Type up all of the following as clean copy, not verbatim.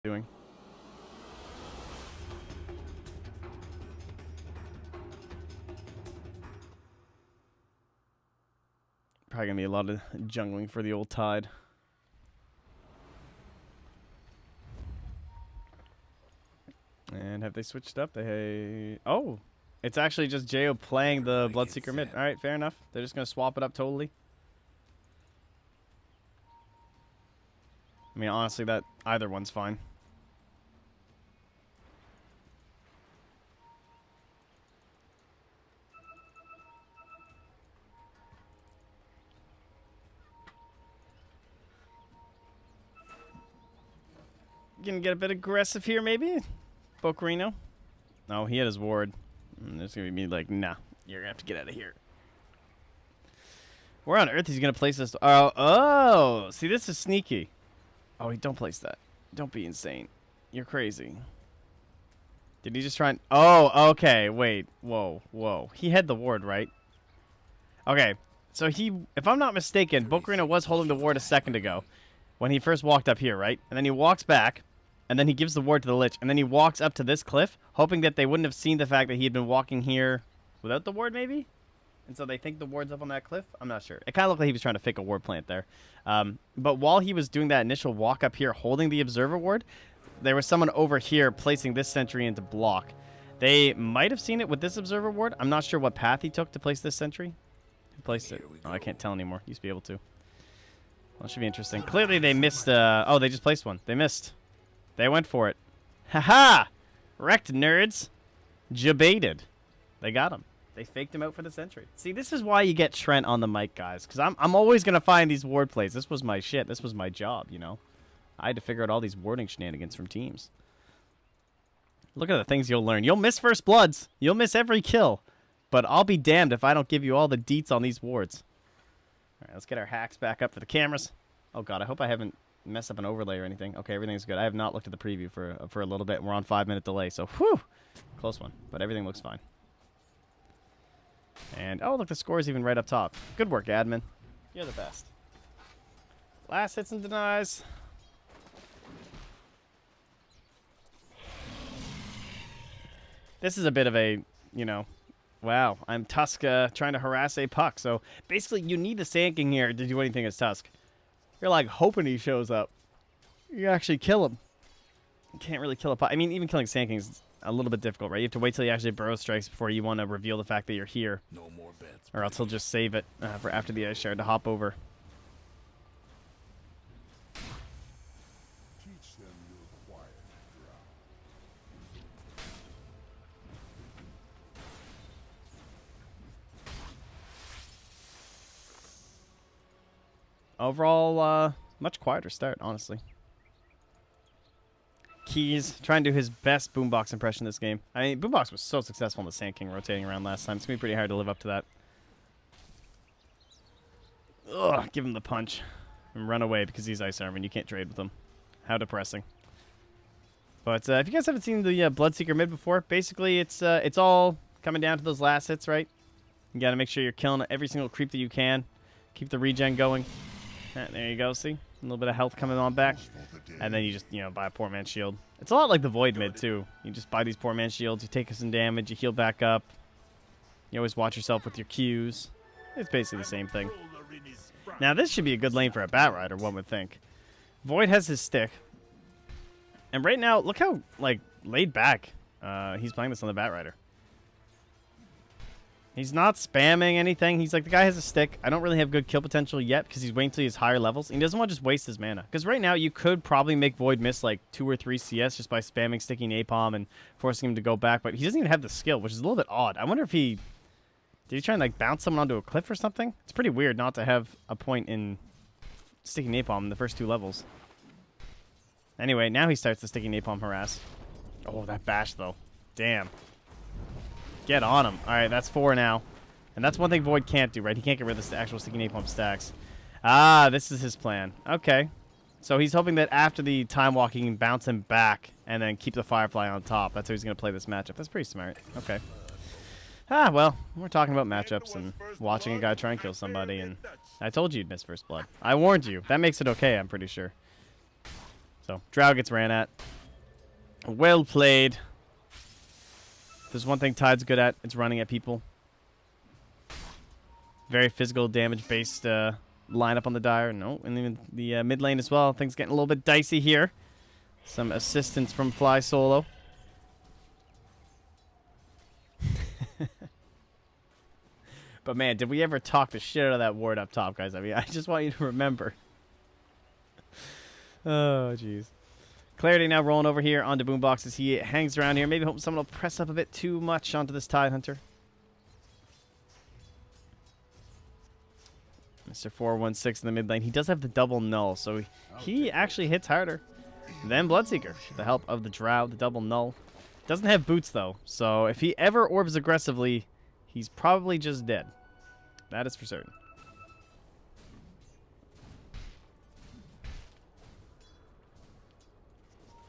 doing. Probably gonna be a lot of jungling for the old Tide. And have they switched up? Oh, it's actually just Jo playing the Bloodseeker mid. All right, fair enough. They're just gonna swap it up totally. I mean, honestly, that either one's fine. Gonna get a bit aggressive here, maybe? Bocarino? No, he had his ward. There's gonna be me like, nah, you're gonna have to get out of here. Where on earth is he gonna place this? Oh, see, this is sneaky. Oh, don't place that. Don't be insane. You're crazy. Did he just try and... Oh, okay, wait. Whoa. He had the ward, right? Okay, so he... If I'm not mistaken, Bocarino was holding the ward a second ago when he first walked up here, right? And then he walks back, and then he gives the ward to the Lich, and then he walks up to this cliff, hoping that they wouldn't have seen the fact that he had been walking here without the ward, maybe? And so they think the ward's up on that cliff? I'm not sure. It kind of looked like he was trying to fake a ward plant there. But while he was doing that initial walk up here holding the Observer ward, there was someone over here placing this sentry into block. They might have seen it with this Observer ward. I'm not sure what path he took to place this sentry. Who placed it? Oh, I can't tell anymore. Used to be able to. Well, it should be interesting. Clearly they missed... oh, they just placed one. They missed. They went for it. Haha! Wrecked, nerds. Jebaited. They got him. They faked him out for the sentry. See, this is why you get Trent on the mic, guys. Because I'm always going to find these ward plays. This was my shit. This was my job, you know. I had to figure out all these warding shenanigans from teams. Look at the things you'll learn. You'll miss first bloods. You'll miss every kill. But I'll be damned if I don't give you all the deets on these wards. All right, let's get our hacks back up for the cameras. Oh, God, I hope I haven't messed up an overlay or anything. Okay, everything's good. I have not looked at the preview for a little bit. We're on 5-minute delay, so whew. Close one. But everything looks fine. And, oh, look, the score is even right up top. Good work, admin. You're the best. Last hits and denies. This is a bit of a, you know, wow, I'm Tusk trying to harass a puck. So, basically, you need the Sand King here to do anything as Tusk. You're, like, hoping he shows up. You actually kill him. You can't really kill a puck. I mean, even killing Sand King is a little bit difficult, right? You have to wait till he actually burrow strikes before you want to reveal the fact that you're here. No more bets, or else he'll just save it for after the ice shard to hop over. Teach them your quiet Overall, much quieter start, honestly. Keys trying to do his best Boombox impression this game. I mean, Boombox was so successful in the Sand King rotating around last time. It's going to be pretty hard to live up to that. Ugh, give him the punch. And run away because he's Ice Arm and you can't trade with him. How depressing. But if you guys haven't seen the Bloodseeker mid before, basically it's all coming down to those last hits, right? You got to make sure you're killing every single creep that you can. Keep the regen going. There you go, see? A little bit of health coming on back. And then you just, you know, buy a poor man's shield. It's a lot like the Void mid, too. You just buy these poor man's shields, you take some damage, you heal back up. You always watch yourself with your Qs. It's basically the same thing. Now, this should be a good lane for a Bat Rider, one would think. Void has his stick. And right now, look how, like, laid back he's playing this on the Bat Rider. He's not spamming anything. He's like, the guy has a stick. I don't really have good kill potential yet because he's waiting till he's higher levels. He doesn't want to just waste his mana. Because right now, you could probably make Void miss like 2 or 3 CS just by spamming sticky napalm and forcing him to go back. But he doesn't even have the skill, which is a little bit odd. I wonder if he... Did he try and like bounce someone onto a cliff or something? It's pretty weird not to have a point in sticky napalm in the first 2 levels. Anyway, now he starts the sticky napalm harass. Oh, that bash, though. Damn. Get on him. All right, that's 4 now. And that's one thing Void can't do, right? He can't get rid of the actual sticky napalm stacks. Ah, this is his plan. Okay. So he's hoping that after the time walking, he can bounce him back and then keep the Firefly on top. That's how he's going to play this matchup. That's pretty smart. Okay. Ah, well, we're talking about matchups and watching a guy try and kill somebody, and I told you you'd miss first blood. I warned you. That makes it okay, I'm pretty sure. So Drow gets ran at. Well played. If there's one thing Tide's good at, it's running at people. Very physical damage-based lineup on the Dire. No, and even the mid lane as well. Things getting a little bit dicey here. Some assistance from Fly Solo. But man, did we ever talk the shit out of that ward up top, guys? I mean, I just want you to remember. Oh, jeez. Clarity now rolling over here onto Boombox as he hangs around here. Maybe hoping someone will press up a bit too much onto this Tide Hunter. Mr. 416 in the mid lane. He does have the double null, so he actually hits harder than Bloodseeker with the help of the Drow, the double null. Doesn't have boots, though, so if he ever orbs aggressively, he's probably just dead. That is for certain.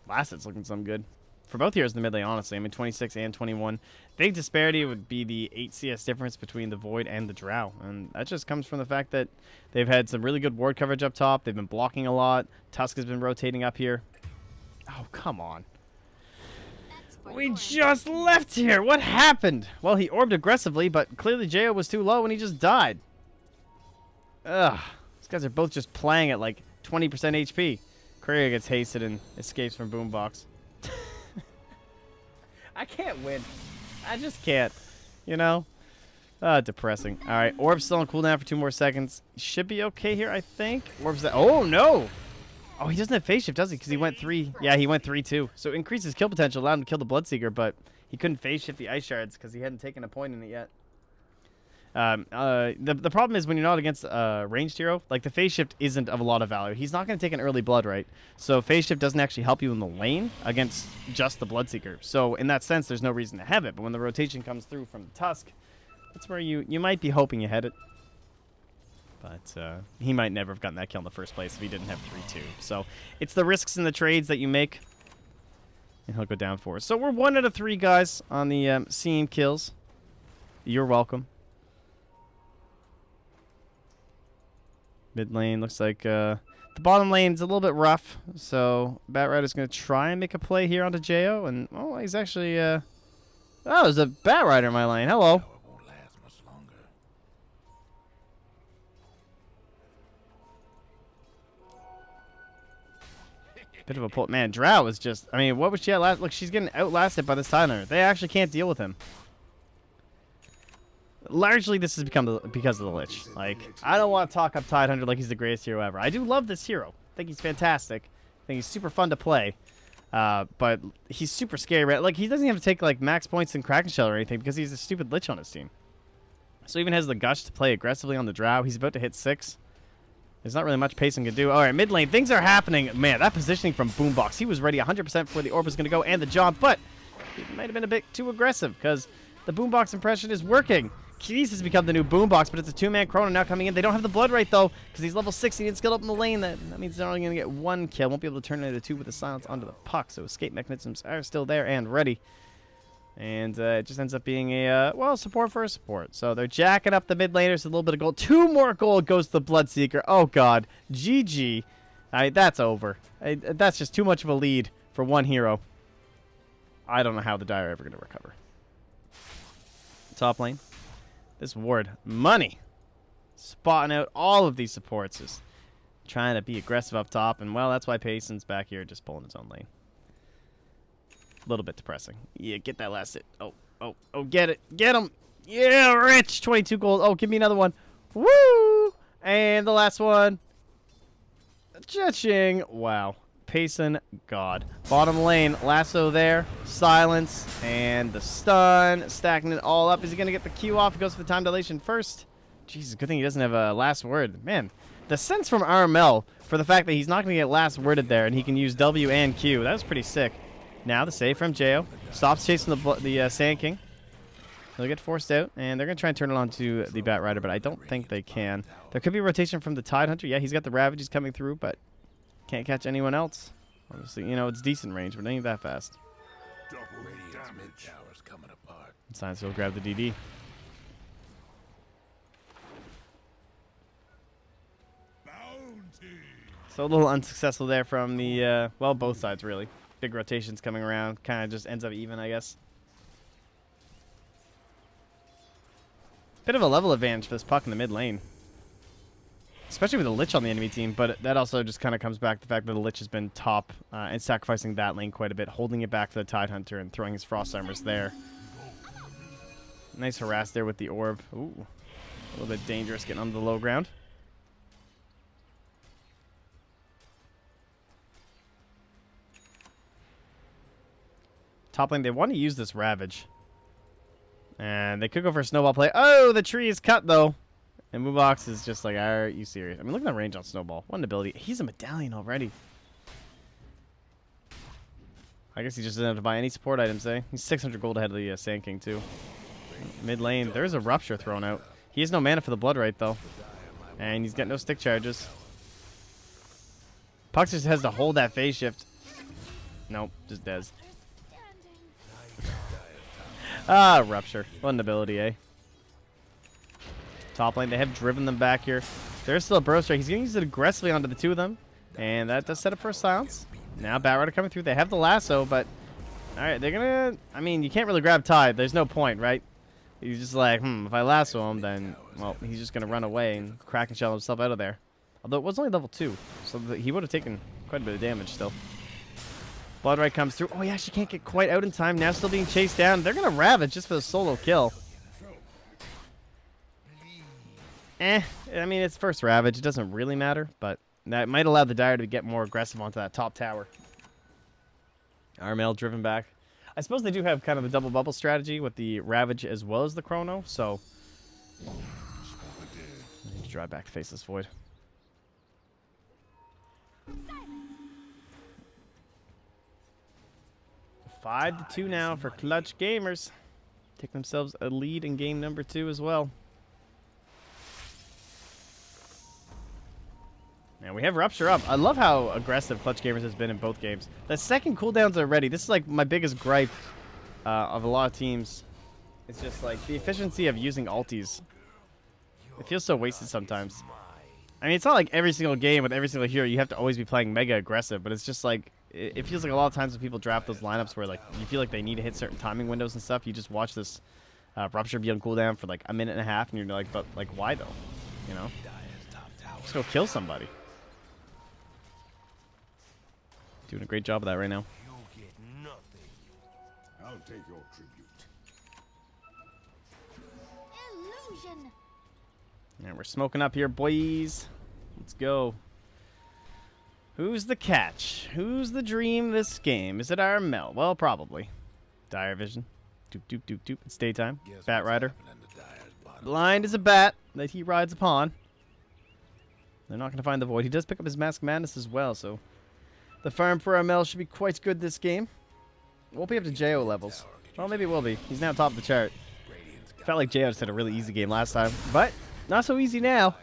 Lasset's looking some good. For both heroes in the mid lane, honestly. I mean, 26 and 21. Big disparity would be the 8 CS difference between the Void and the Drow. And that just comes from the fact that they've had some really good ward coverage up top. They've been blocking a lot. Tusk has been rotating up here. Oh, come on. We just left here. What happened? Well, he orbed aggressively, but clearly Jo was too low and he just died. Ugh. These guys are both just playing at like 20% HP. Courier gets hasted and escapes from Boombox. I can't win. I just can't. You know? Depressing. Alright, Orb's still on cooldown for 2 more seconds. He should be okay here, I think. Orb's that. Oh, no! Oh, he doesn't have phase shift, does he? Because he went 3. Yeah, he went 3-2. So increases kill potential, allowed him to kill the Bloodseeker, but he couldn't phase shift the Ice Shards because he hadn't taken a point in it yet. The problem is when you're not against a ranged hero, like the phase shift isn't of a lot of value. He's not going to take an early blood, right? So phase shift doesn't actually help you in the lane against just the Bloodseeker. So in that sense, there's no reason to have it. But when the rotation comes through from the Tusk, that's where you might be hoping you had it. But he might never have gotten that kill in the first place if he didn't have 3-2. So it's the risks in the trades that you make. And he'll go down for us. So we're 1 out of 3 guys on the scene kills. You're welcome. Mid lane looks like the bottom lane is a little bit rough, so Batrider's going to try and make a play here onto Jo, and oh, he's actually oh, there's a Batrider in my lane. Hello. It won't last much longer. Bit of a pull. Man, Drow is just, I mean, what was she at last? Look, she's getting outlasted by this Tidehunter. They actually can't deal with him. Largely, this has become because of the Lich. Like, I don't want to talk up Tidehunter like he's the greatest hero ever. I do love this hero. I think he's fantastic. I think he's super fun to play. But he's super scary, right? Like, he doesn't even have to take, like, max points in Kraken Shell or anything because he's a stupid Lich on his team. So he even has the gush to play aggressively on the Drow. He's about to hit 6. There's not really much pacing can do. All right, mid lane. Things are happening. Man, that positioning from Boombox. He was ready 100% before the orb was going to go and the jump, but he might have been a bit too aggressive because the Boombox impression is working. Keys has become the new Boombox, but it's a 2-man Chrono now coming in. They don't have the blood right, though, because he's level 6. He needs skilled up in the lane. That means they're only going to get 1 kill. Won't be able to turn it into 2 with the silence onto the puck, so escape mechanisms are still there and ready. And it just ends up being a, well, support for a support. So they're jacking up the mid laners, a little bit of gold. 2 more gold goes to the Bloodseeker. Oh, God. GG. That's over. That's just too much of a lead for one hero. I don't know how the Dire are ever going to recover. Top lane. This ward, money. Spotting out all of these supports. Is trying to be aggressive up top. And, well, that's why Payson's back here just pulling his own lane. A little bit depressing. Yeah, get that last hit. Oh, get it. Get him. Yeah, rich. 22 gold. Oh, give me another one. Woo! And the last one. Cha-ching. Wow. Payson, God. Bottom lane, lasso there. Silence. And the stun. Stacking it all up. Is he going to get the Q off? He goes for the time dilation first. Jesus, good thing he doesn't have a last word. Man, the sense from RML for the fact that he's not going to get last worded there and he can use W and Q. That was pretty sick. Now the save from Jo. Stops chasing the Sand King. He'll get forced out, and they're going to try and turn it on to the Batrider, but I don't think they can. There could be a rotation from the Tidehunter. Yeah, he's got the Ravages coming through, but can't catch anyone else. Obviously, you know, it's decent range, but it ain't that fast. Science will grab the DD. So a little unsuccessful there from the, well, both sides, really. Big rotations coming around. Kind of just ends up even, I guess. Bit of a level advantage for this puck in the mid lane. Especially with a Lich on the enemy team, but that also just kind of comes back to the fact that the Lich has been top and sacrificing that lane quite a bit, holding it back for the Tidehunter and throwing his Frost Armors there. Nice harass there with the Orb. Ooh, a little bit dangerous getting onto the low ground. Top lane, they want to use this Ravage. And they could go for a snowball play. Oh, the tree is cut, though. And Moobox is just like, are you serious? I mean, look at the range on Snowball. What an ability. He's a medallion already. I guess he just didn't have to buy any support items, eh? He's 600 gold ahead of the Sand King, too. Mid lane, there's a Rupture thrown out. He has no mana for the Blood Right, though. And he's got no stick charges. Puck just has to hold that phase shift. Nope, just Dez. Ah, Rupture. What an ability, eh? Top lane, they have driven them back here. There's still a Burrow Strike. He's going to use it aggressively onto the two of them. And that does set up for a silence. Now Batrider coming through. They have the lasso, but... Alright, they're going to... I mean, you can't really grab Tide. There's no point, right? He's just like, if I lasso him, then... Well, he's just going to run away and crack and shell himself out of there. Although it was only level 2. So he would have taken quite a bit of damage still. Bloodright comes through. Oh, he actually can't get quite out in time. Now still being chased down. They're going to Ravage just for the solo kill. I mean, it's first Ravage. It doesn't really matter, but that might allow the Dire to get more aggressive onto that top tower. Armel driven back. I suppose they do have kind of the double bubble strategy with the Ravage as well as the Chrono, so... I need to drive back to Faceless Void. Silence. 5-2 now for Clutch Gamers. Take themselves a lead in game number 2 as well. And we have Rupture up. I love how aggressive Clutch Gamers has been in both games. The second cooldowns are ready. This is like my biggest gripe of a lot of teams. It's just like the efficiency of using ultis. It feels so wasted sometimes. I mean, it's not like every single game with every single hero you have to always be playing mega aggressive, but it's just like, it feels like a lot of times when people draft those lineups where like you feel like they need to hit certain timing windows and stuff, you just watch this Rupture be on cooldown for like a minute and a half and you're like, but like why though? You know? Just go kill somebody. Doing a great job of that right now. You get nothing. I'll take your tribute. Illusion. And we're smoking up here, boys. Let's go. Who's the catch? Who's the dream this game? Is it our Mel? Well, probably. Dire Vision. Doop, doop, doop, doop. It's daytime. Bat Rider. Blind as a bat that he rides upon. They're not going to find the Void. He does pick up his Mask Madness as well, so... The farm for Armel should be quite good this game. Won't be up to JO levels. Well, maybe it will be. He's now top of the chart. Felt like JO just had a really easy game last time, but not so easy now.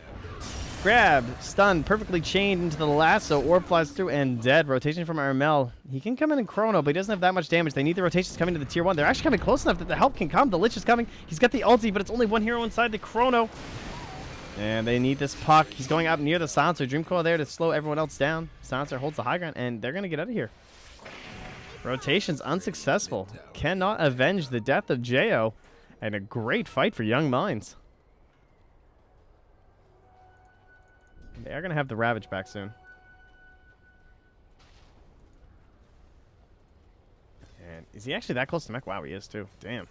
Grabbed, stunned, perfectly chained into the lasso. Orb flies through and dead. Rotation from Armel. He can come in Chrono, but he doesn't have that much damage. They need the rotations coming to the tier 1. They're actually coming close enough that the help can come. The Lich is coming. He's got the ulti, but it's only one hero inside the Chrono. And they need this puck. He's going up near the Silencer. Dreamcoil there to slow everyone else down. Silencer holds the high ground, and they're going to get out of here. Rotation's unsuccessful. Cannot avenge the death of Jo. And a great fight for Young Minds. They are going to have the Ravage back soon. And is he actually that close to mech? Wow, he is too. Damn.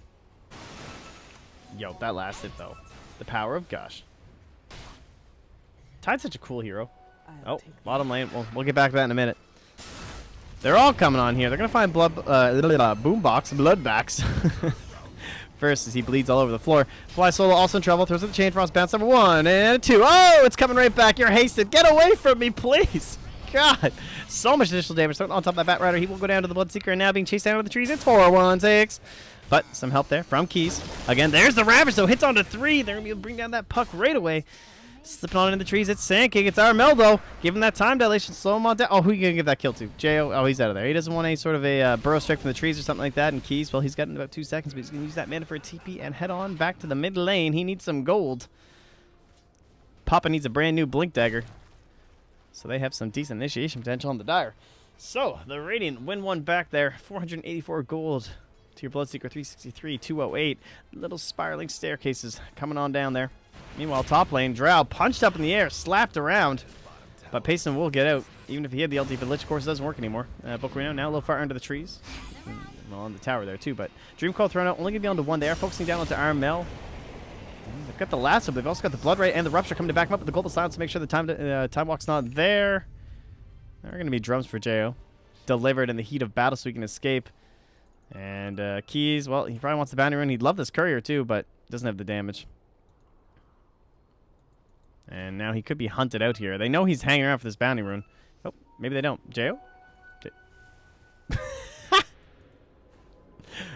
Yo, that lasted, though. The power of Gush. Tide's such a cool hero. Oh, bottom lane. We'll get back to that in a minute. They're all coming on here. They're going to find Boombox, Bloodbacks. First, as he bleeds all over the floor. Fly Solo also in trouble. Throws at the Chain Frost. Bounce number 1 and 2. Oh, it's coming right back. You're hasted. Get away from me, please. God. So much additional damage. On top of that Bat Rider, he will go down to the Bloodseeker and now being chased down with the trees. It's 4-1-6. But some help there from Keys. Again, there's the Ravage, though. Hits onto 3. They're going to be able to bring down that puck right away. Slipping on into the trees. It's Sand King. It's Armel, though. Give him that time dilation. Slow him on down. Oh, who are you going to give that kill to? Jo. Oh, he's out of there. He doesn't want any sort of a burrow strike from the trees or something like that. And Keys, well, he's got in about 2 seconds, but he's going to use that mana for a TP and head on back to the mid lane. He needs some gold. Papa needs a brand new Blink Dagger. So they have some decent initiation potential on the Dire. So, the Radiant win one back there. 484 gold to your Bloodseeker 363, 208. Little spiraling staircases coming on down there. Meanwhile, top lane, Drow punched up in the air, slapped around. But Payson will get out. Even if he had the ulti, but Lich Course doesn't work anymore. Book Reno now a little far under the trees. Well, on the tower there too, but Dream Coil thrown out, only going to be on to one. They are focusing down onto Armel. They've got the lasso, they've also got the Blood Ray and the Rupture coming to back them up with the Global Silence to make sure the time walk's not there. There are going to be drums for Jo. Delivered in the heat of battle so he can escape. And Keys, well, he probably wants the bounty rune. He'd love this courier too, but doesn't have the damage. And now he could be hunted out here. They know he's hanging around for this bounty rune. Oh, maybe they don't. Jo?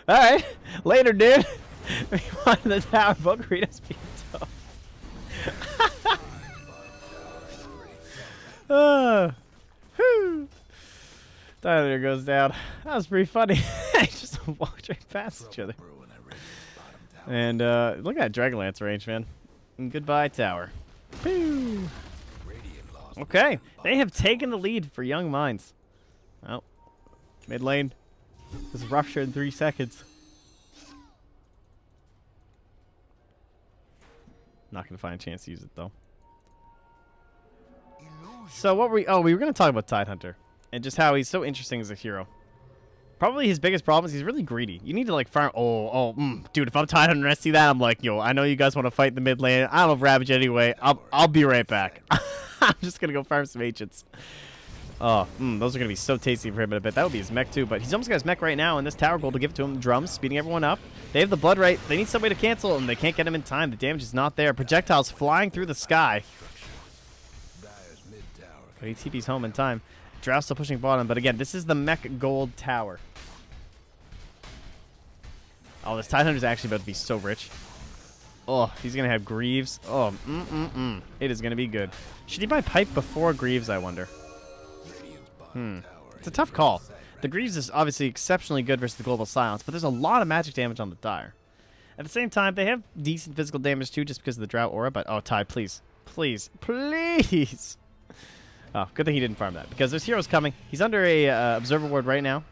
Alright, later, dude. We want the tower. Book Rita's being tough. Whew. Tyler goes down. That was pretty funny. Just walked right past each other. And look at that Dragonlance range, man. And goodbye, tower. Pew. Okay, they have taken the lead for Young Minds. Well, mid lane. This rupture in 3 seconds. Not gonna find a chance to use it though. So what were we? Oh, we were gonna talk about Tidehunter and just how he's so interesting as a hero. Probably his biggest problem is he's really greedy. You need to like farm. Dude, if I'm Tidehunter and I see that, I'm like, yo, I know you guys want to fight the mid lane. I don't have Ravage anyway. I'll be right back. I'm just gonna go farm some agents. Oh, those are going to be so tasty for him in a bit. That would be his mech, too. But he's almost got his mech right now, and this tower gold will give it to him. Drums, speeding everyone up. They have the blood right. They need some way to cancel him. They can't get him in time. The damage is not there. Projectiles flying through the sky. But he TP's home in time. Drow still pushing bottom. But again, this is the mech gold tower. Oh, this Tidehunter is actually about to be so rich. Oh, he's going to have Greaves. Oh, It is going to be good. Should he buy Pipe before Greaves, I wonder? It's a tough call. The Greaves is obviously exceptionally good versus the Global Silence, but there's a lot of magic damage on the Dire. At the same time, they have decent physical damage too just because of the Drought Aura, but oh, Tide, please. Please. Please! Oh, good thing he didn't farm that, because there's heroes coming. He's under a Observer Ward right now.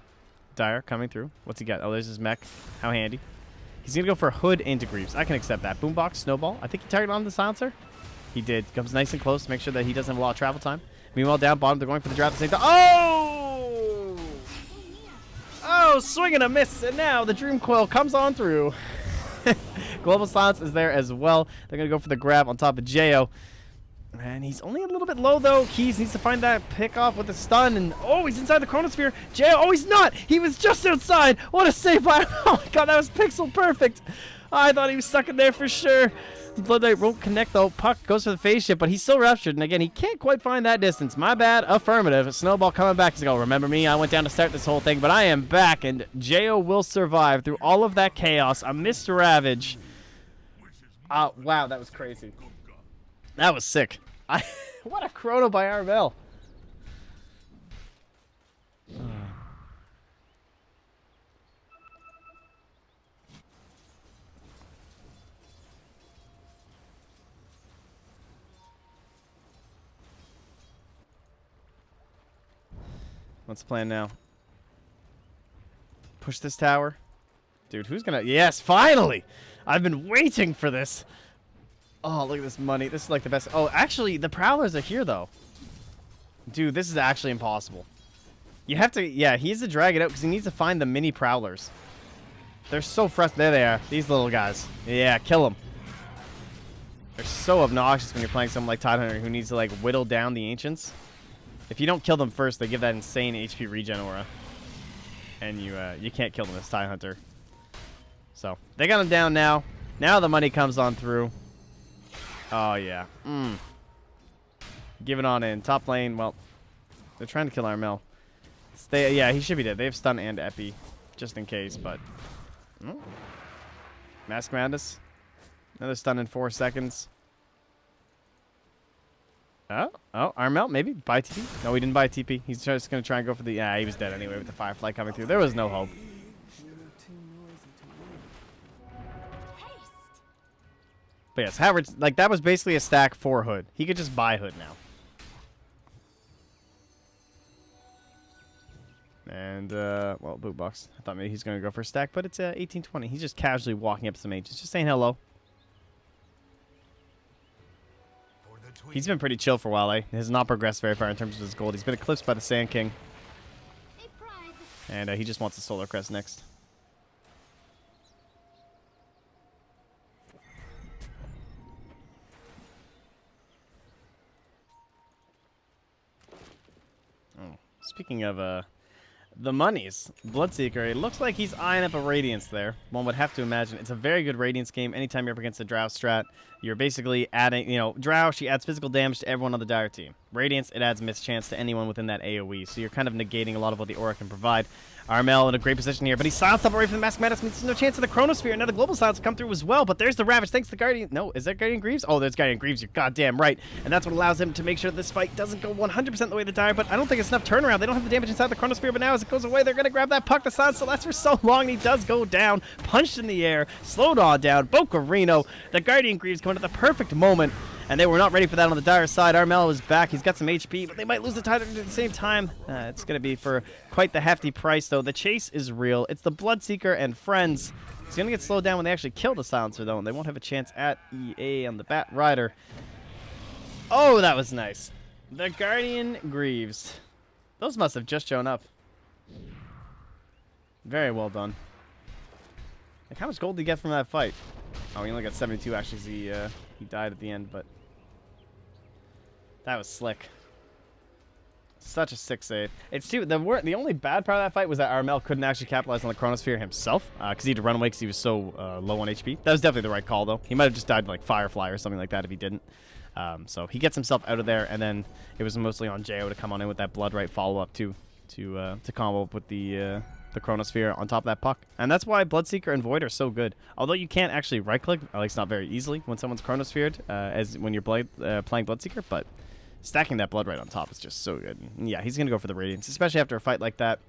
Dire coming through. What's he got? Oh, there's his mech. How handy. He's going to go for Hood into Greaves. I can accept that. Boombox, Snowball. I think he targeted on the Silencer. He did. Comes nice and close to make sure that he doesn't have a lot of travel time. Meanwhile, down bottom, they're going for the draft at the same time. Oh! Oh, swing and a miss. And now the Dream Coil comes on through. Global Silence is there as well. They're going to go for the grab on top of Jo. And he's only a little bit low, though. Keys needs to find that pick off with the stun. And, oh, he's inside the Chronosphere. Jo, oh, he's not. He was just outside. What a save by him. Oh, my God, that was pixel perfect. I thought he was stuck in there for sure. Blood Knight won't connect though. Puck goes for the phase shift, but he's still ruptured. And again, he can't quite find that distance. My bad. Affirmative. Snowball coming back. He's going, remember me? I went down to start this whole thing, but I am back. And Jo will survive through all of that chaos. A missed Ravage. Wow, that was crazy. That was sick. What a chrono by Arvel. What's the plan now? Push this tower. Dude, who's gonna... Yes, finally! I've been waiting for this. Oh, look at this money. This is like the best... Oh, actually, the Prowlers are here, though. Dude, this is actually impossible. You have to... Yeah, he has to drag it out because he needs to find the mini Prowlers. They're so frustrated. There they are. These little guys. Yeah, kill them. They're so obnoxious when you're playing someone like Tidehunter who needs to, like, whittle down the Ancients. If you don't kill them first, they give that insane HP regen aura. And you can't kill them as Tidehunter. So, they got him down now. Now the money comes on through. Oh, yeah. Give it on in. Top lane, well, they're trying to kill Armel. Yeah, he should be dead. They have stun and epi, just in case, but... Mask Madness. Another stun in 4 seconds. Oh, Armel, maybe buy TP? No, he didn't buy TP. He's just going to try and go for the... Yeah, he was dead anyway with the Firefly coming through. There was no hope. But yes, Havertz, like, that was basically a stack for Hood. He could just buy Hood now. And, well, boot box. I thought maybe he's going to go for a stack, but it's 1820. He's just casually walking up to some mages, just saying hello. He's been pretty chill for a while, eh? He has not progressed very far in terms of his gold. He's been eclipsed by the Sand King. And he just wants the Solar Crest next. Oh, speaking of the monies, Bloodseeker, it looks like he's eyeing up a Radiance there. One would have to imagine. It's a very good Radiance game. Anytime you're up against a Drow strat, you're basically adding, you know, Drow, she adds physical damage to everyone on the Dire team. Radiance, it adds mischance to anyone within that AoE. So you're kind of negating a lot of what the Aura can provide. Armel in a great position here, but he's silenced up away from the Mask Madness, means there's no chance of the Chronosphere. Now the Global Silence will come through as well, but there's the Ravage thanks to the Guardian. No, is that Guardian Greaves? Oh, there's Guardian Greaves, you're goddamn right. And that's what allows him to make sure this fight doesn't go 100% the way of the Dire, but I don't think it's enough turnaround. They don't have the damage inside the Chronosphere, but now as it goes away, they're going to grab that puck. The silence still lasts for so long, and he does go down, punched in the air, slowed on down, Bocarino. The Guardian Greaves coming at the perfect moment. And they were not ready for that on the Dire side. Armel is back. He's got some HP, but they might lose the Tither at the same time. It's going to be for quite the hefty price, though. The chase is real. It's the Bloodseeker and friends. It's going to get slowed down when they actually kill the Silencer, though, and they won't have a chance at EA on the Bat Rider. Oh, that was nice. The Guardian Greaves. Those must have just shown up. Very well done. Like, how much gold did he get from that fight? Oh, he only got 72, actually. He died at the end, but that was slick. Such a sick save. It's too the only bad part of that fight was that Armel couldn't actually capitalize on the Chronosphere himself because he had to run away because he was so low on HP. That was definitely the right call, though. He might have just died like Firefly or something like that if he didn't. So he gets himself out of there, and then it was mostly on Jo to come on in with that Blood Right follow-up too, to combo up with the Chronosphere on top of that puck. And that's why Bloodseeker and Void are so good. Although you can't actually right-click, at least not very easily, when someone's Chronosphered, as when you're playing Bloodseeker, but stacking that Blood Right on top is just so good. And yeah, he's going to go for the Radiance, especially after a fight like that.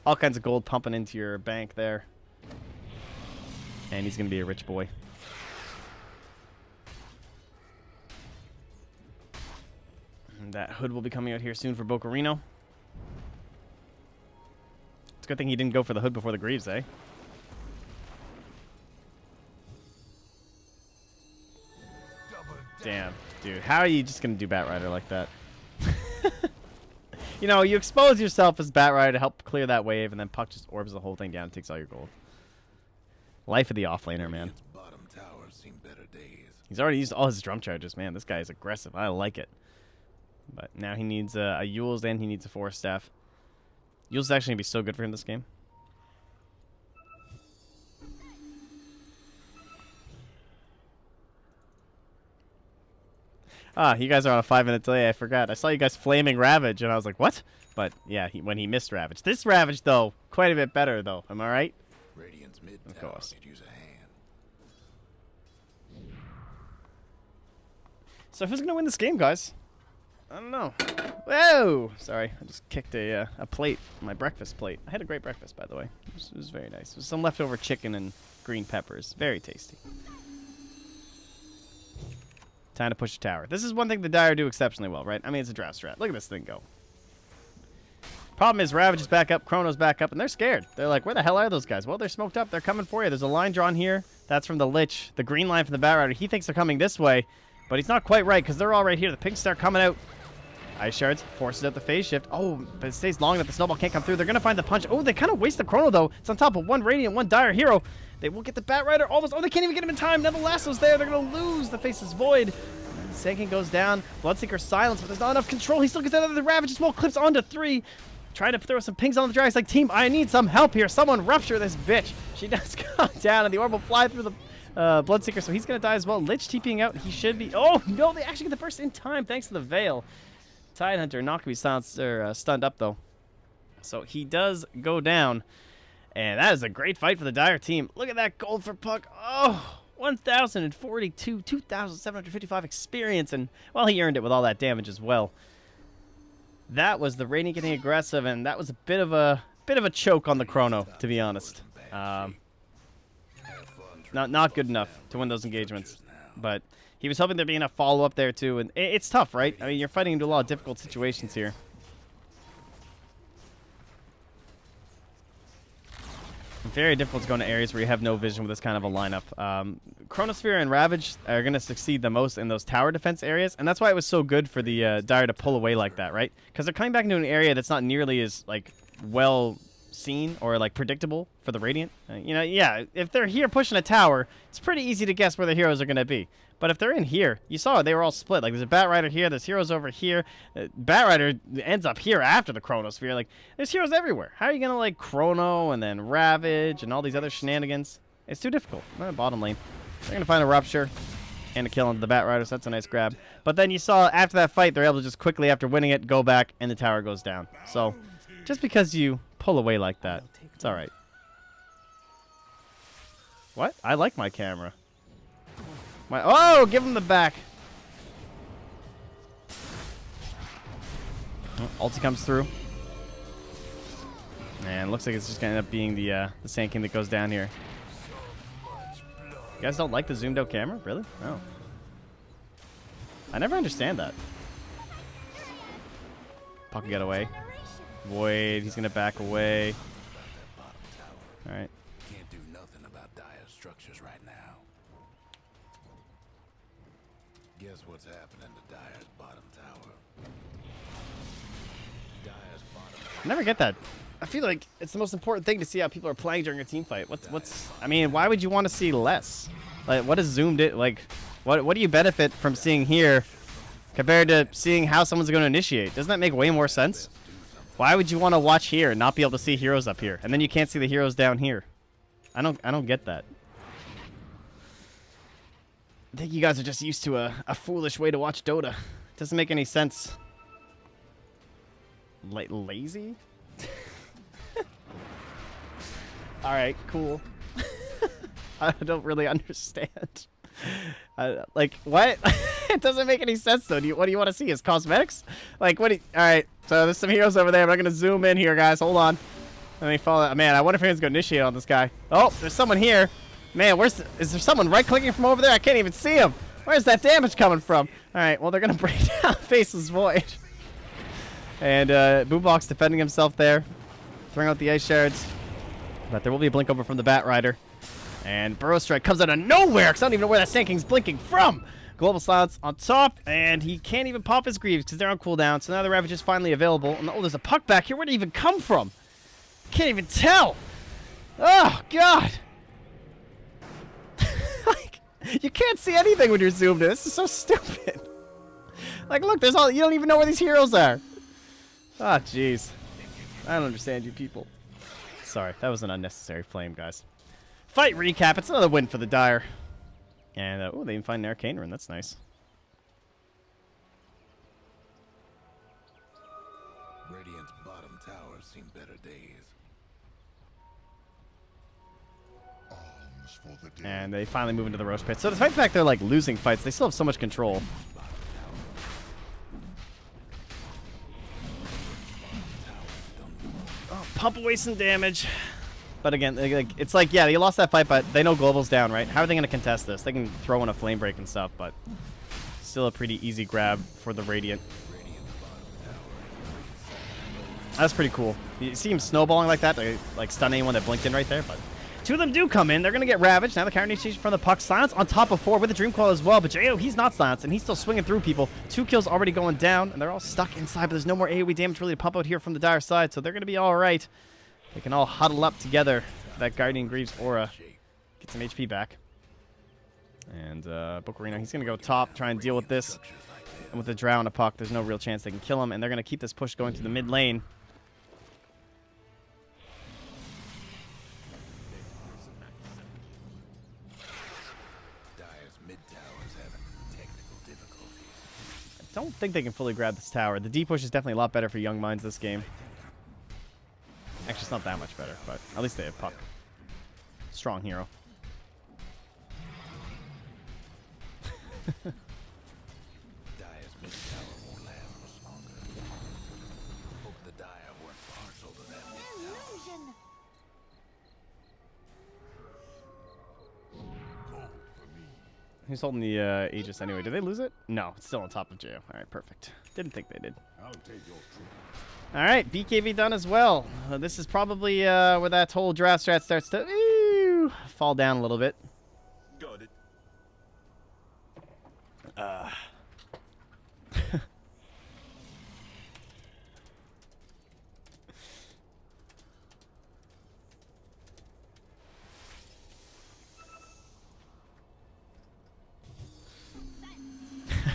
All kinds of gold pumping into your bank there. And he's going to be a rich boy. And that hood will be coming out here soon for Bocarino. It's a good thing he didn't go for the hood before the Greaves, eh? Damn, dude. How are you just going to do Bat Rider like that? You know, you expose yourself as Bat Rider to help clear that wave, and then Puck just orbs the whole thing down and takes all your gold. Life of the offlaner, man. He's already used all his drum charges. Man, this guy is aggressive. I like it. But now he needs a Yule's and he needs a Forest Staff. Yule's actually going to be so good for him this game. Ah, you guys are on a 5-minute delay. I forgot. I saw you guys flaming Ravage, and I was like, what? But, yeah, when he missed Ravage. This Ravage, though, quite a bit better, though. Am I right? Radiant's mid of course. Could use a hand. So who's going to win this game, guys? I don't know. Whoa! Sorry, I just kicked a plate, my breakfast plate. I had a great breakfast, by the way. It was very nice. It was some leftover chicken and green peppers. Very tasty. Time to push a tower. This is one thing the Dire do exceptionally well, right? I mean, it's a Drow strat. Look at this thing go. Problem is, Ravage is back up, Chrono's back up, and they're scared. They're like, where the hell are those guys? Well, they're smoked up. They're coming for you. There's a line drawn here. That's from the Lich. The green line from the Bat Rider. He thinks they're coming this way, but he's not quite right because they're all right here. The pinks start coming out. Ice Shards forces out the phase shift. Oh, but it stays long enough. The snowball can't come through. They're going to find the punch. Oh, they kind of waste the Chrono, though. It's on top of one Radiant, one Dire hero. They will get the Bat Rider almost. Oh, they can't even get him in time. Now the Lasso's there. They're going to lose. The face is void. Sankin goes down. Bloodseeker silence, but there's not enough control. He still gets out of the Ravage as well. Clips onto 3. Trying to throw some pings on the Dragons. Like, team, I need some help here. Someone rupture this bitch. She does go down, and the orb will fly through the Bloodseeker, so he's going to die as well. Lich TPing out. He should be. Oh, no, they actually get the burst in time thanks to the Veil. Tidehunter not going to be silenced or stunned up, though. So he does go down. And that is a great fight for the Dire team. Look at that gold for Puck. Oh, 1,042, 2,755 experience. And, well, he earned it with all that damage as well. That was the Radiant getting aggressive, and that was a bit of a choke on the Chrono, to be honest. Not good enough to win those engagements. But he was hoping there'd be enough follow-up there, too. And it's tough, right? I mean, you're fighting into a lot of difficult situations here. very difficult to go into areas where you have no vision with this kind of a lineup. Chronosphere and Ravage are going to succeed the most in those tower defense areas, and that's why it was so good for the Dire to pull away like that, right? Because they're coming back into an area that's not nearly as like well seen or like predictable for the Radiant. You know, yeah, if they're here pushing a tower, it's pretty easy to guess where the heroes are going to be. But if they're in here, you saw they were all split. Like, there's a Bat Rider here, there's heroes over here. Bat Rider ends up here after the Chronosphere. Like, there's heroes everywhere. How are you going to, like, Chrono and then Ravage and all these other shenanigans? It's too difficult. Bottom lane. They're going to find a Rupture and a kill into the Bat Rider, so that's a nice grab. But then you saw after that fight, they're able to just quickly, after winning it, go back, and the tower goes down. So, just because you pull away like that, it's all right. What? I like my camera. Oh, give him the back. Oh, ulti comes through. And looks like it's just going to end up being the Sand King that goes down here. You guys don't like the zoomed out camera? Really? No. I never understand that. Puck can get away. Void, he's going to back away. Alright. Can't do nothing about Dire's structures right now. Guess what's happening to Dire's bottom tower? Dire's bottom tower. I never get that. I feel like it's the most important thing to see how people are playing during a team fight. I mean, why would you want to see less? Like, what is zoomed in? Like, what do you benefit from seeing here compared to seeing how someone's going to initiate? Doesn't that make way more sense? Why would you want to watch here and not be able to see heroes up here, and then you can't see the heroes down here? I don't get that. I think you guys are just used to a foolish way to watch Dota. It doesn't make any sense. Lazy? Alright, cool. I don't really understand. Like, what? It doesn't make any sense, though. What do you want to see? Is cosmetics? Like, what do you... Alright, so there's some heroes over there. I'm not going to zoom in here, guys. Hold on. Let me follow... Man, I wonder if anyone's going to initiate on this guy. Oh, there's someone here. Man, is there someone right-clicking from over there? I can't even see him. Where's that damage coming from? Alright, well, they're going to break down Faceless Void. And Boombox defending himself there. Throwing out the Ice Shards. But there will be a blink over from the Bat Rider. And Burrow Strike comes out of nowhere because I don't even know where that Sand King's blinking from. Global Silence on top, and he can't even pop his Greaves because they're on cooldown. So now the Ravage is finally available. And oh, there's a puck back here. Where did it even come from? Can't even tell. Oh, God. Like, you can't see anything when you're zoomed in. This is so stupid. Like, look, there's all... You don't even know where these heroes are. Ah, jeez. I don't understand you people. Sorry, that was an unnecessary flame, guys. Fight recap. It's another win for the Dire. And, oh, they even find an Arcane Rune. That's nice. Radiant's bottom tower seen better days. Arms for the dead. And they finally move into the Roche Pit. So despite the fact they're, like, losing fights, they still have so much control. Oh, pump away some damage. But again, it's like, yeah, you lost that fight, but they know Global's down, right? How are they going to contest this? They can throw in a Flame Break and stuff, but still a pretty easy grab for the Radiant. That's pretty cool. You see him snowballing like that, to, like, stun anyone that blinked in right there, but two of them do come in. They're going to get ravaged. Now the counter initiation from the puck. Silence on top of 4 with the Dream Coil as well, but Jo, he's not silenced, and he's still swinging through people. 2 kills already going down, and they're all stuck inside, but there's no more AoE damage really to pump out here from the Dire side, so they're going to be all right. They can all huddle up together for that Guardian Greaves aura. Get some HP back. And Bocarino, he's going to go top, try and deal with this. And with the Drow and a puck, there's no real chance they can kill him. And they're going to keep this push going to the mid lane. I don't think they can fully grab this tower. The D push is definitely a lot better for Young Minds this game. Actually, it's not that much better, but at least they have puck. Strong hero. Dire's mid tower won't last much longer. Hope the Dire weren't partial to that mid tower. Illusion. Gold for me. Who's holding the Aegis anyway? Did they lose it? No, it's still on top of Jo. All right, perfect. Didn't think they did. I'll take your troop. All right, BKB done as well. This is probably where that whole draft strat starts to fall down a little bit. Got it.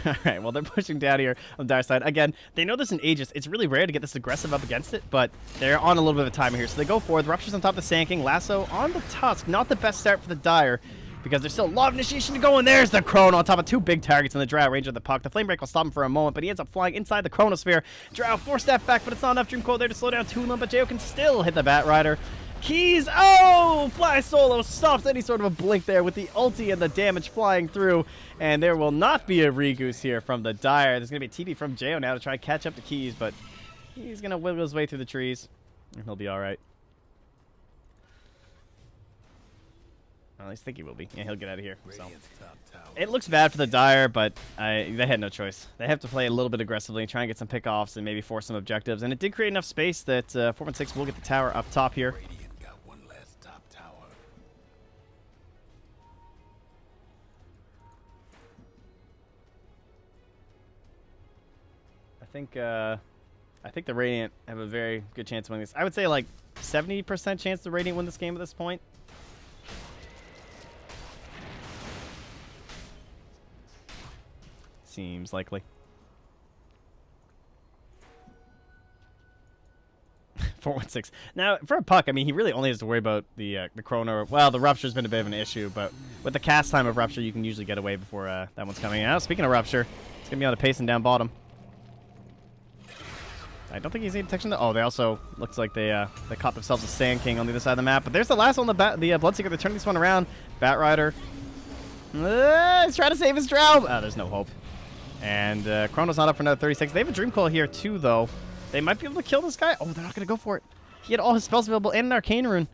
All right, well, they're pushing down here on the dire side. Again, they know there's an Aegis. It's really rare to get this aggressive up against it, but they're on a little bit of a timer here. So they go forward. Rupture's on top of the Sand King. Lasso on the Tusk. Not the best start for the Dire because there's still a lot of initiation to go, and there's the Chrono on top of 2 big targets in the Drow range of the puck. The Flame Break will stop him for a moment, but he ends up flying inside the Chronosphere. Drow 4-step back, but it's not enough. Dream Coil there to slow down Tulum, but Jo can still hit the Bat Rider. Keys, oh, Fly Solo stops any sort of a blink there with the ulti and the damage flying through, and there will not be a Regoose here from the Dire. There's going to be a TP from Jo now to try and catch up to Keys, but he's going to wiggle his way through the trees, and he'll be all right. Well, at least I think he will be. Yeah, he'll get out of here. So. It looks bad for the Dire, but they had no choice. They have to play a little bit aggressively and try and get some pickoffs and maybe force some objectives, and it did create enough space that 416 will get the tower up top here. I think the Radiant have a very good chance of winning this. I would say like 70% chance the Radiant win this game at this point. Seems likely. 416. Now, for a puck, I mean, he really only has to worry about the Chrono. Well, the Rupture's been a bit of an issue, but with the cast time of Rupture, you can usually get away before that one's coming out. Speaking of Rupture, it's going to be on the pace and down bottom. I don't think he's any detection. Oh, they also looks like they caught themselves a Sand King on the other side of the map. But there's the last one, the Bloodseeker. They're turning this one around. Bat Rider. He's trying to save his Drow. There's no hope. And Chrono's not up for another 30 seconds. They have a Dream Coil here too, though. They might be able to kill this guy. Oh, they're not going to go for it. He had all his spells available and an Arcane Rune.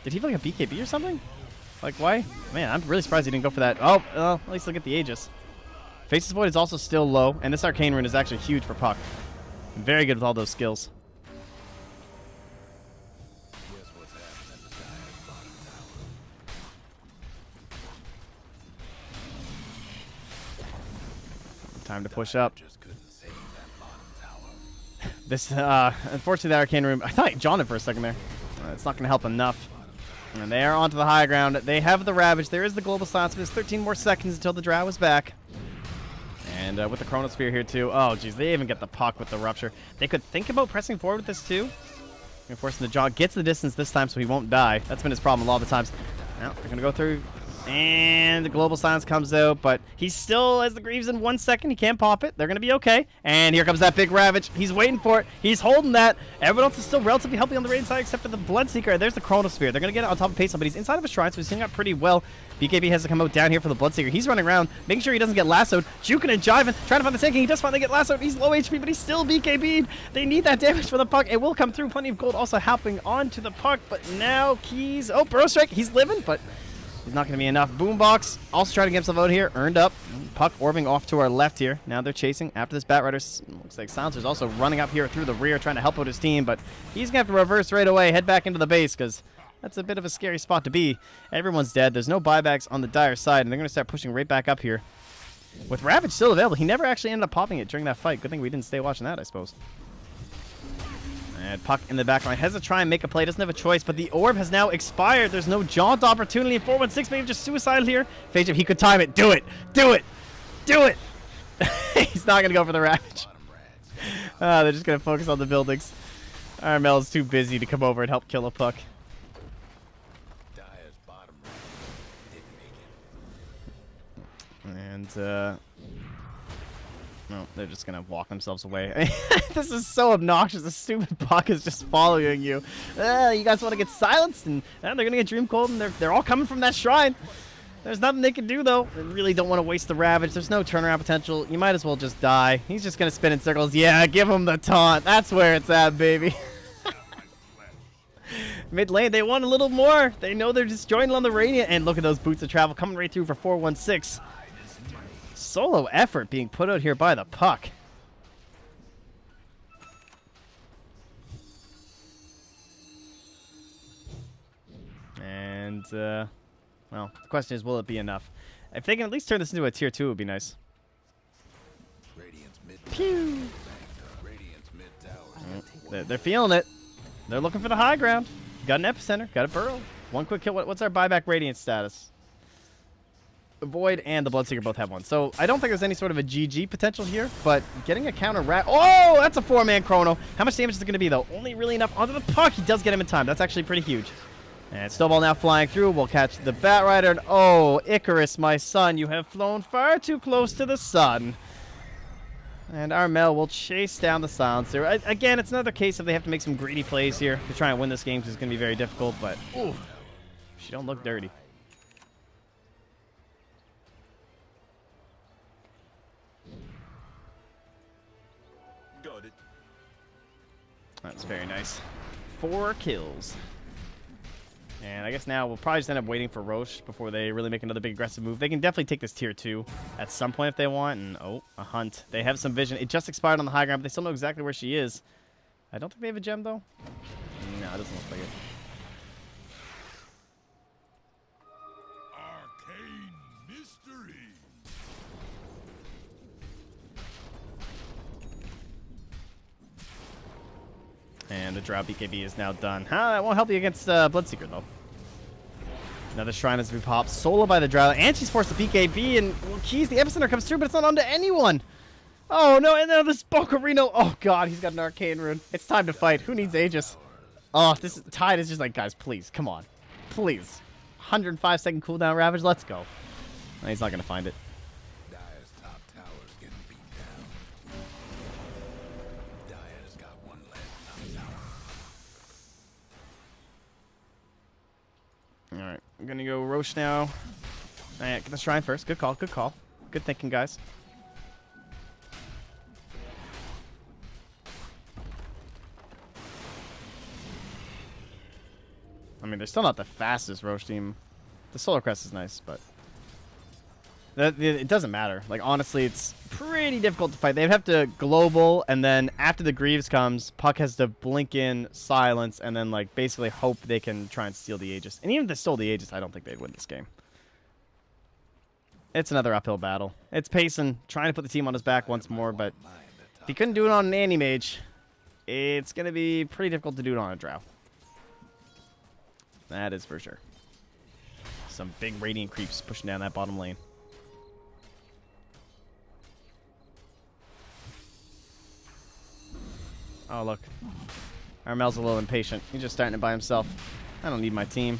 Did he have like a BKB or something? Like, why? Man, I'm really surprised he didn't go for that. Oh, well, at least he'll get the Aegis. Faceless Void is also still low, and this Arcane Rune is actually huge for Puck. Very good with all those skills. Time to push up. This, unfortunately, the Arcane Rune, I thought John it for a second there. It's not going to help enough. And they are onto the high ground. They have the Ravage. There is the Global Silence. There's 13 more seconds until the Drow is back. And with the Chronosphere here, too. Oh, geez, they even get the puck with the Rupture. They could think about pressing forward with this, too. Forcing the John. Gets the distance this time so he won't die. That's been his problem a lot of the times. Now, they're going to go through. And the Global Silence comes out, but he still has the Greaves in 1 second. He can't pop it. They're going to be okay. And here comes that big Ravage. He's waiting for it. He's holding that. Everyone else is still relatively healthy on the Radiant side except for the Bloodseeker. There's the Chronosphere. They're going to get it on top of Payson, but he's inside of a shrine, so he's hitting up pretty well. BKB has to come out down here for the Bloodseeker. He's running around, making sure he doesn't get lassoed. Juking and jiving, trying to find the Sand King. He does finally get lassoed. He's low HP, but he's still BKB'd. They need that damage for the puck. It will come through. Plenty of gold also helping onto the puck, but now Keys. Oh, Burrow Strike. He's living, but he's not going to be enough. Boombox also trying to get himself out here. Earned up. Puck orbing off to our left here. Now they're chasing after this Bat Rider. Looks like Silencer's also running up here through the rear trying to help out his team, but he's going to have to reverse right away, head back into the base because that's a bit of a scary spot to be. Everyone's dead. There's no buybacks on the Dire side, and they're going to start pushing right back up here. With Ravage still available, he never actually ended up popping it during that fight. Good thing we didn't stay watching that, I suppose. And Puck in the back line has to try and make a play. Doesn't have a choice, but the orb has now expired. There's no jaunt opportunity. 416 maybe just suicidal here. Phage, if he could time it, do it. Do it. Do it. He's not going to go for the Ravage. They're just going to focus on the buildings. RML is too busy to come over and help kill a Puck. And, no, they're just going to walk themselves away. This is so obnoxious. The stupid Puck is just following you. You guys want to get silenced? And they're going to get Dream Cold, and they're all coming from that shrine. There's nothing they can do, though. They really don't want to waste the Ravage. There's no turnaround potential. You might as well just die. He's just going to spin in circles. Yeah, give him the taunt. That's where it's at, baby. Mid lane, they want a little more. They know they're just joining on the Radiant. And look at those Boots of Travel coming right through for 416. Solo effort being put out here by the Puck. And, well, the question is, will it be enough? If they can at least turn this into a tier 2, it would be nice. Radiant's mid Pew! Radiant's mid tower. They're feeling it. They're looking for the high ground. Got an epicenter. Got a burrow. One quick kill. What's our buyback radiant status? The Void and the Bloodseeker both have one. So I don't think there's any sort of a GG potential here, but getting a counter rat. Oh, that's a 4-man chrono. How much damage is it going to be, though? Only really enough onto the puck. He does get him in time. That's actually pretty huge. And Snowball now flying through. We'll catch the Bat Rider. And oh, Icarus, my son, you have flown far too close to the sun. And Armel will chase down the Silencer. Again, it's another case of they have to make some greedy plays here to try and win this game because it's going to be very difficult, but ooh, she don't look dirty. Got it. That's very nice. 4 kills. And I guess now we'll probably just end up waiting for Roche before they really make another big aggressive move. They can definitely take this tier 2 at some point if they want. And, oh, a hunt. They have some vision. It just expired on the high ground, but they still know exactly where she is. I don't think they have a gem, though. No, it doesn't look like it. Arcane mystery. And the Drow BKB is now done. That won't help you against Bloodseeker, though. Another Shrine has to be popped. Solo by the Drow. And she's forced to BKB. And, well, keys, the Epicenter comes through, but it's not onto anyone. Oh, no. And now this Bocarino. Oh, God. He's got an Arcane Rune. It's time to fight. Who needs Aegis? Oh, this Tide is just like, guys, please. Come on. Please. 105-second cooldown Ravage. Let's go. No, he's not going to find it. Dire's top tower's getting beat down. Dire's got one last top tower. All right. I'm going to go Roche now. All right, get the Shrine first. Good call. Good call. Good thinking, guys. I mean, they're still not the fastest Roche team. The Solar Crest is nice, but it doesn't matter. Like, honestly, it's pretty difficult to fight. They have to global, and then after the Greaves comes, Puck has to blink in, silence, and then, like, basically hope they can try and steal the Aegis. And even if they stole the Aegis, I don't think they'd win this game. It's another uphill battle. It's Payson trying to put the team on his back once more, but if he couldn't do it on an Anti-Mage, it's going to be pretty difficult to do it on a Drow. That is for sure. Some big Radiant creeps pushing down that bottom lane. Oh, look. Armel's a little impatient. He's just starting it by himself. I don't need my team.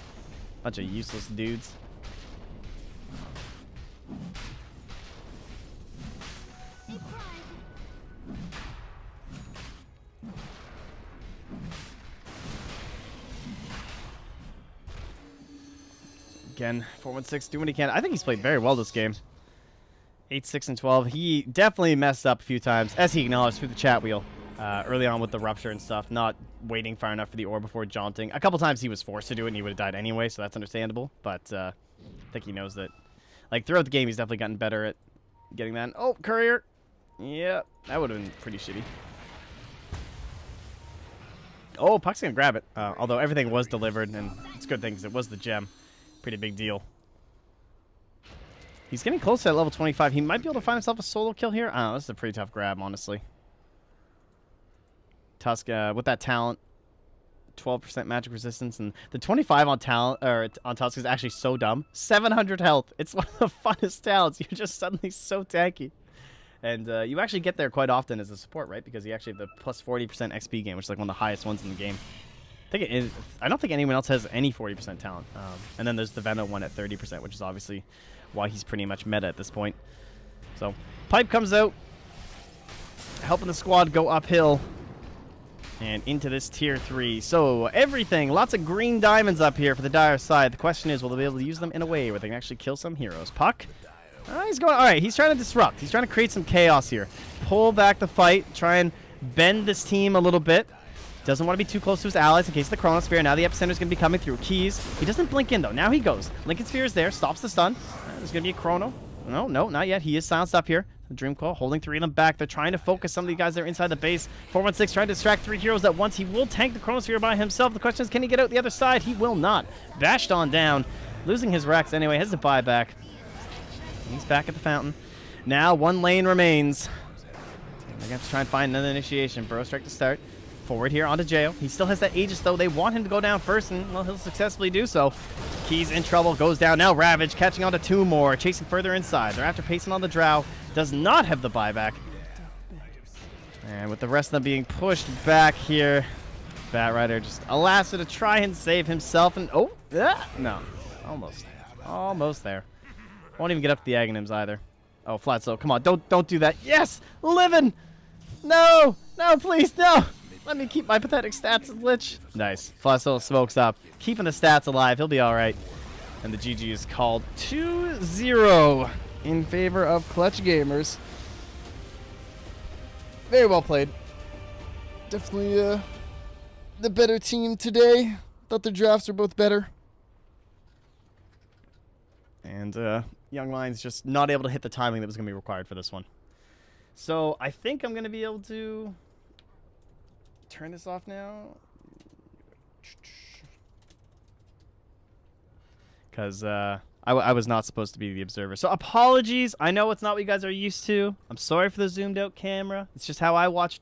Bunch of useless dudes. Again, 4-1-6, do what he can. I think he's played very well this game. 8-6-12. He definitely messed up a few times, as he acknowledged through the chat wheel early on with the Rupture and stuff, not waiting far enough for the ore before jaunting. A couple times he was forced to do it, and he would have died anyway, so that's understandable. But I think he knows that. Like, throughout the game, he's definitely gotten better at getting that. Oh, Courier. Yeah, that would have been pretty shitty. Oh, Puck's going to grab it. Although everything was delivered, and it's a good thing because it was the gem. Pretty big deal. He's getting close to that level 25. He might be able to find himself a solo kill here. I don't know. This is a pretty tough grab, honestly. Tusk, with that talent, 12% magic resistance, and the 25 on talent or on Tusk is actually so dumb. 700 health. It's one of the funnest talents. You're just suddenly so tanky. And you actually get there quite often as a support, right? Because you actually have the plus 40% XP game, which is like one of the highest ones in the game. I don't think anyone else has any 40% talent. And then there's the Venom one at 30%, which is obviously why he's pretty much meta at this point. So, Pipe comes out, helping the squad go uphill and into this tier 3. So, everything, lots of green diamonds up here for the Dire side. The question is, will they be able to use them in a way where they can actually kill some heroes? Puck? He's going, all right, he's trying to disrupt. He's trying to create some chaos here. Pull back the fight, try and bend this team a little bit. Doesn't want to be too close to his allies in case of the Chronosphere. Now the Epicenter is going to be coming through. Keys. He doesn't blink in, though. Now he goes. Lincoln Sphere is there. Stops the stun. There's going to be a Chrono. No, not yet. He is silenced up here. Dream Coil holding 3 of them back. They're trying to focus some of these guys that are inside the base. 416 trying to distract 3 heroes at once. He will tank the Chronosphere by himself. The question is, can he get out the other side? He will not. Bashed on down. Losing his Rex anyway. Has the buyback. He's back at the fountain. Now 1 lane remains. They're going to have to try and find another initiation. Burrow Strike to start. Forward here onto Jail. He still has that Aegis, though. They want him to go down first, and, well, he'll successfully do so. Key's in trouble. Goes down. Now Ravage catching on to 2 more. Chasing further inside. They're after pacing on the Drow. Does not have the buyback. And with the rest of them being pushed back here, Batrider just allows it to try and save himself. And, oh, no. Almost. Almost there. Won't even get up to the Aghanims either. Oh, flat slow. Come on. Don't do that. Yes! Living! No! No, please, no! Let me keep my pathetic stats as Lich. Nice. Flasso smokes up. Keeping the stats alive. He'll be all right. And the GG is called 2-0 in favor of Clutch Gamers. Very well played. Definitely the better team today. Thought the drafts were both better. And Young Lions just not able to hit the timing that was going to be required for this one. So I think I'm going to be able to turn this off now. Because I was not supposed to be the observer. So apologies. I know it's not what you guys are used to. I'm sorry for the zoomed out camera. It's just how I watch